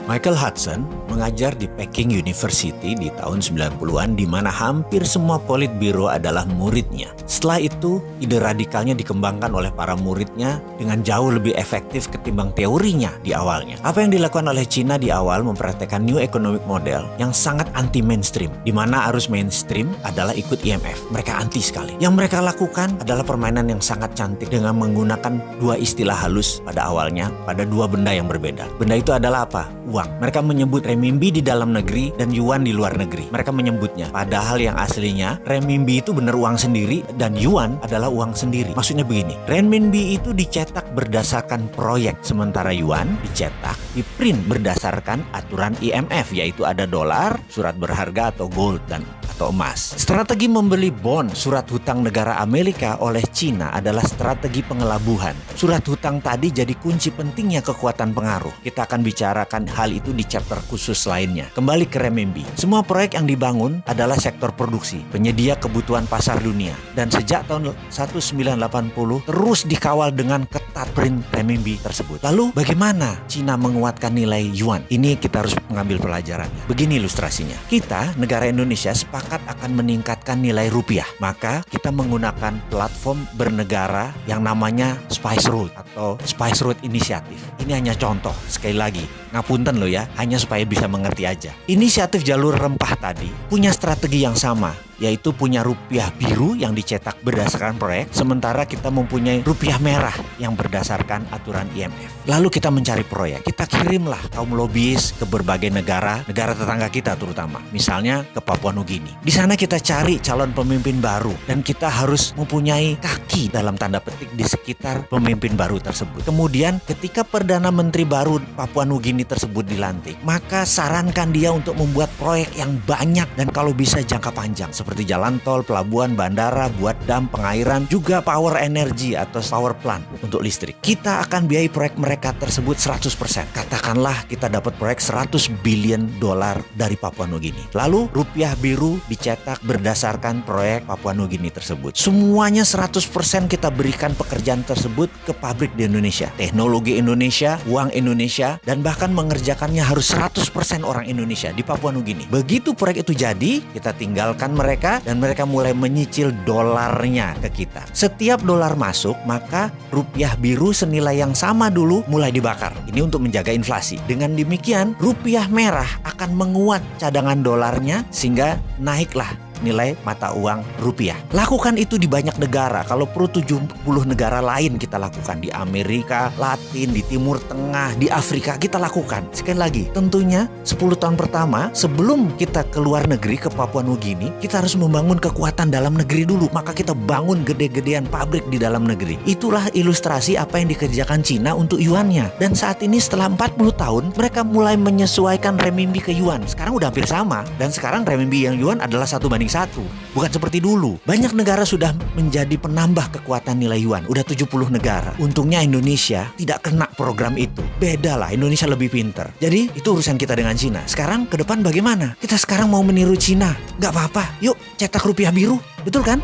Michael Hudson mengajar di Peking University di tahun 90-an di mana hampir semua politbiro adalah muridnya. Setelah itu, ide radikalnya dikembangkan oleh para muridnya dengan jauh lebih efektif ketimbang teorinya di awalnya. Apa yang dilakukan oleh Cina di awal mempraktekkan New Economic Model yang sangat anti-mainstream, di mana arus mainstream adalah ikut IMF. Mereka anti sekali. Yang mereka lakukan adalah permainan yang sangat cantik dengan menggunakan dua istilah halus pada awalnya, pada dua benda yang berbeda. Benda itu adalah apa? Uang. Mereka menyebut renminbi di dalam negeri dan yuan di luar negeri. Mereka menyebutnya. Padahal yang aslinya renminbi itu benar uang sendiri dan yuan adalah uang sendiri. Maksudnya begini, renminbi itu dicetak berdasarkan proyek, sementara yuan dicetak, di-print berdasarkan aturan IMF, yaitu ada dolar, surat berharga atau gold atau emas. Strategi membeli bond surat hutang negara Amerika oleh Cina adalah strategi pengelabuhan. Surat hutang tadi jadi kunci pentingnya kekuatan pengaruh. Kita akan bicarakan hal itu di chapter khusus lainnya. Kembali ke renminbi. Semua proyek yang dibangun adalah sektor produksi, penyedia kebutuhan pasar dunia. Dan sejak tahun 1980 terus dikawal dengan ketat print renminbi tersebut. Lalu bagaimana Cina menguatkan nilai yuan? Ini kita harus mengambil pelajarannya. Begini ilustrasinya. Kita, negara Indonesia, sepakat akan meningkatkan nilai rupiah. Maka kita menggunakan platform bernegara yang namanya Spice Road atau Spice Road Initiative. Ini hanya contoh, sekali lagi, ngapunten loh ya, hanya supaya bisa mengerti aja. Inisiatif jalur rempah tadi punya strategi yang sama, yaitu punya rupiah biru yang dicetak berdasarkan proyek, sementara kita mempunyai rupiah merah yang berdasarkan aturan IMF. Lalu kita mencari proyek, kita kirimlah kaum lobbyis ke berbagai negara tetangga kita terutama, misalnya ke Papua Nugini. Di sana kita cari calon pemimpin baru dan kita harus mempunyai kaki dalam tanda petik di sekitar pemimpin baru tersebut. Kemudian ketika Perdana Menteri baru Papua Nugini tersebut dilantik, maka sarankan dia untuk membuat proyek yang banyak dan kalau bisa jangka panjang, seperti jalan tol, pelabuhan, bandara, buat dam, pengairan, juga power energy atau power plant untuk listrik. Kita akan biayai proyek mereka tersebut 100%. Katakanlah kita dapat proyek $100 billion dari Papua Nugini. Lalu rupiah biru dicetak berdasarkan proyek Papua Nugini tersebut. Semuanya 100% kita berikan pekerjaan tersebut ke pabrik di Indonesia. Teknologi Indonesia, uang Indonesia, dan bahkan mengerjakannya harus 100% orang Indonesia di Papua Nugini. Begitu proyek itu jadi, kita tinggalkan mereka dan mereka mulai menyicil dolarnya ke kita. Setiap dolar masuk, maka rupiah biru senilai yang sama dulu mulai dibakar. Ini untuk menjaga inflasi. Dengan demikian, rupiah merah akan menguat cadangan dolarnya sehingga naiklah nilai mata uang rupiah. Lakukan itu di banyak negara. Kalau perlu 70 negara lain kita lakukan. Di Amerika Latin, di Timur Tengah, di Afrika kita lakukan. Sekali lagi, tentunya 10 tahun pertama sebelum kita ke luar negeri, ke Papua Nugini, kita harus membangun kekuatan dalam negeri dulu. Maka kita bangun gede-gedean pabrik di dalam negeri. Itulah ilustrasi apa yang dikerjakan Cina untuk yuannya. Dan saat ini setelah 40 tahun, mereka mulai menyesuaikan renminbi ke yuan. Sekarang udah hampir sama. Dan sekarang renminbi yang yuan adalah 1:1. Bukan seperti dulu. Banyak negara sudah menjadi penambah kekuatan nilai yuan. Udah 70 negara. Untungnya Indonesia tidak kena program itu. Beda lah, Indonesia lebih pinter. Jadi itu urusan kita dengan Cina. Sekarang ke depan bagaimana? Kita sekarang mau meniru Cina. Gak apa-apa. Yuk cetak rupiah biru. Betul kan?